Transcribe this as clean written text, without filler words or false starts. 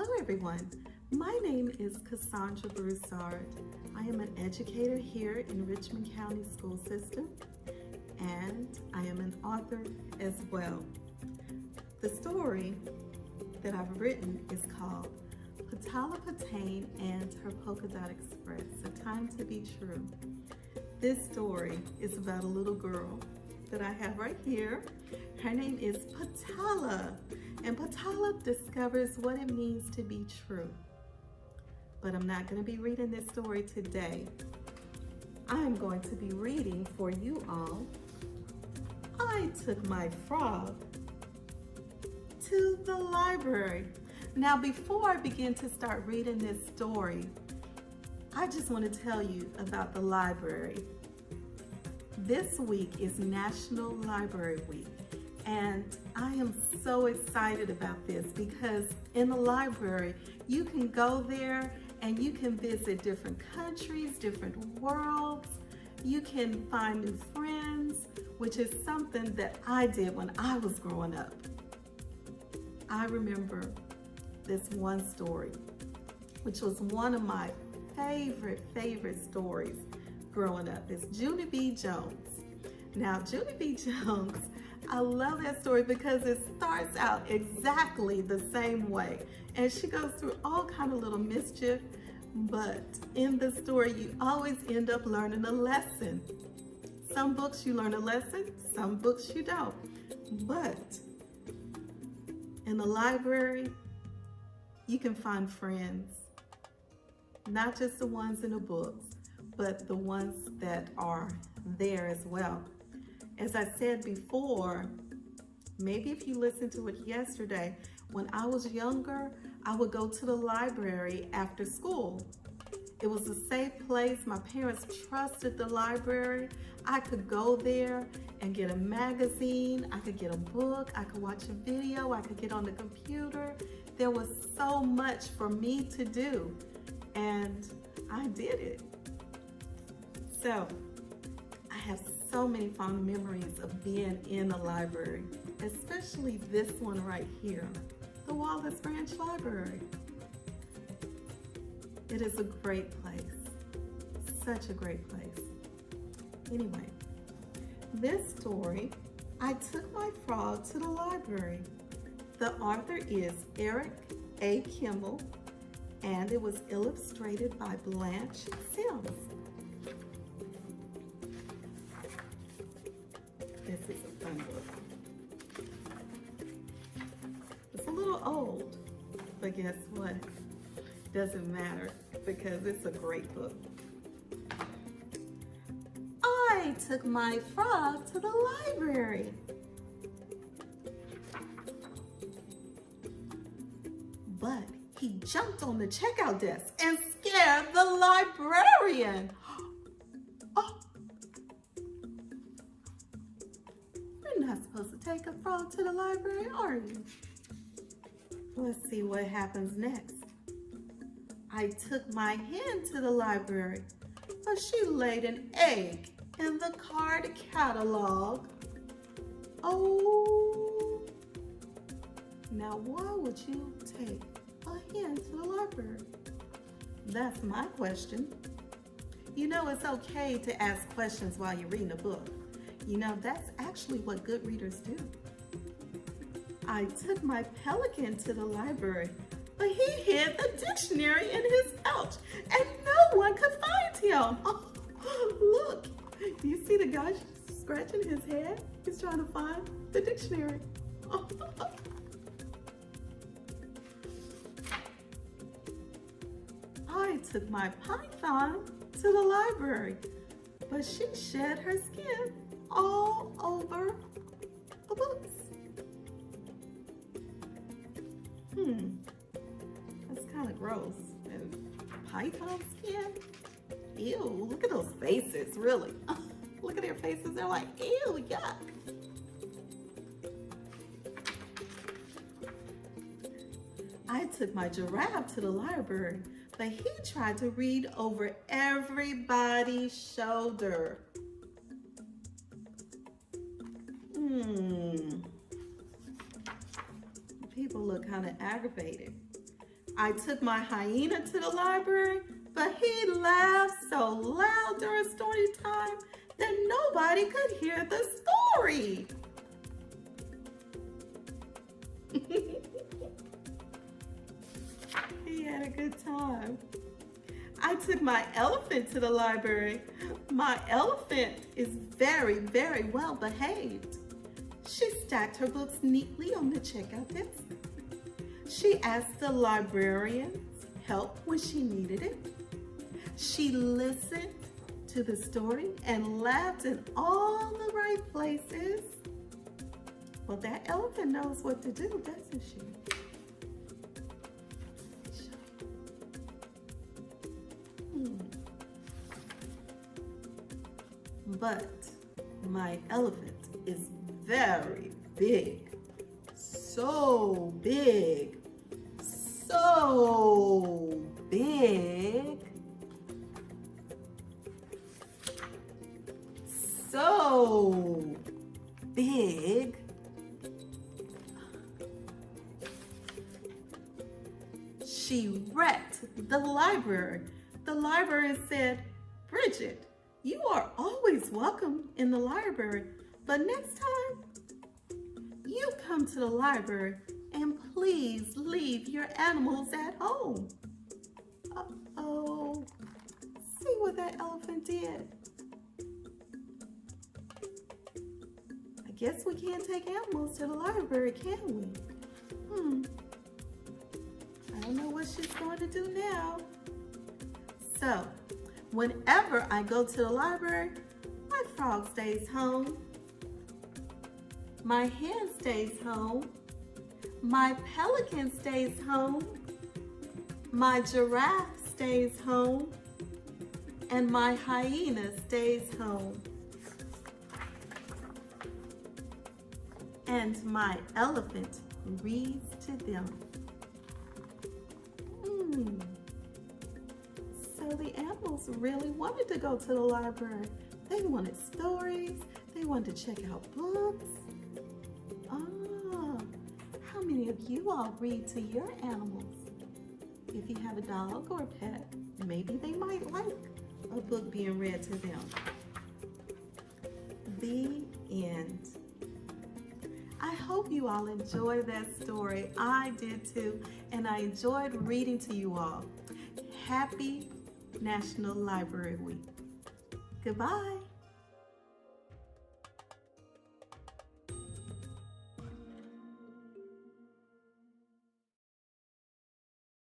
Hello everyone, my name is Cassandra Broussard. I am an educator here in Richmond County School System, and I am an author as well. The story that I've written is called Patala Patane and Her Polka Dot Express, A Time to Be True. This story is about a little girl that I have right here. Her name is Patala, and Patala discovers what it means to be true. But I'm not going to be reading this story today. I'm going to be reading for you all. I took my frog to the library. Now, before I begin to start reading this story, I just want to tell you about the library. This week is National Library Week, and I am so excited about this because in the library, you can go there and you can visit different countries, different worlds. You can find new friends, which is something that I did when I was growing up. I remember this one story, which was one of my favorite stories growing up. It's Junie B. Jones. Now, Junie B. Jones, I love that story because it starts out exactly the same way. And she goes through all kind of little mischief, but in the story, you always end up learning a lesson. Some books you learn a lesson, some books you don't. But in the library, you can find friends, not just the ones in the books, but the ones that are there as well. As I said before, maybe if you listened to it yesterday, when I was younger, I would go to the library after school. It was a safe place. My parents trusted the library. I could go there and get a magazine. I could get a book. I could watch a video. I could get on the computer. There was so much for me to do, and I did it. So I have so many fond memories of being in the library, especially this one right here, the Wallace Branch Library. It is a great place, such a great place. Anyway, this story, I Took My Frog to the Library. The author is Eric A. Kimmel, and it was illustrated by Blanche Sims. This is a fun book. It's a little old, but guess what? Doesn't matter because it's a great book. I took my frog to the library. But he jumped on the checkout desk and scared the librarian. Oh, you're not supposed to take a frog to the library, are you? Let's see what happens next. I took my hen to the library, but she laid an egg in the card catalog. Oh, now why would you take a hen to the library? That's my question. You know, it's okay to ask questions while you're reading a book. You know, that's actually what good readers do. I took my pelican to the library, but he hid the dictionary in his pouch and no one could find him. Oh, look, do you see the guy scratching his head? He's trying to find the dictionary. I took my python to the library, but she shed her skin all over the books. That's kind of gross. And python skin? Ew, look at those faces, really. Look at their faces, they're like, ew, yuck. I took my giraffe to the library, but he tried to read over everybody's shoulder. People look kind of aggravated. I took my hyena to the library, but he laughed so loud during story time that nobody could hear the story. He had a good time. I took my elephant to the library. My elephant is very, very well behaved. She stacked her books neatly on the checkout desk. She asked the librarian's help when she needed it. She listened to the story and laughed in all the right places. Well, that elephant knows what to do, doesn't she? But my elephant is very big. So big. So big. So big. She wrecked the library. The librarian said, "Bridget, you are always welcome in the library, but next time you come to the library and please leave your animals at home." Uh-oh. See what that elephant did? I guess we can't take animals to the library, can we? I don't know what she's going to do now. So, whenever I go to the library, my frog stays home, my hen stays home, my pelican stays home, my giraffe stays home, and my hyena stays home. And my elephant reads to them. So the animals really wanted to go to the library. They wanted stories. They wanted to check out books. How many of you all read to your animals? If you have a dog or a pet, maybe they might like a book being read to them. The end. I hope you all enjoyed that story. I did too, and I enjoyed reading to you all. Happy National Library Week. Goodbye.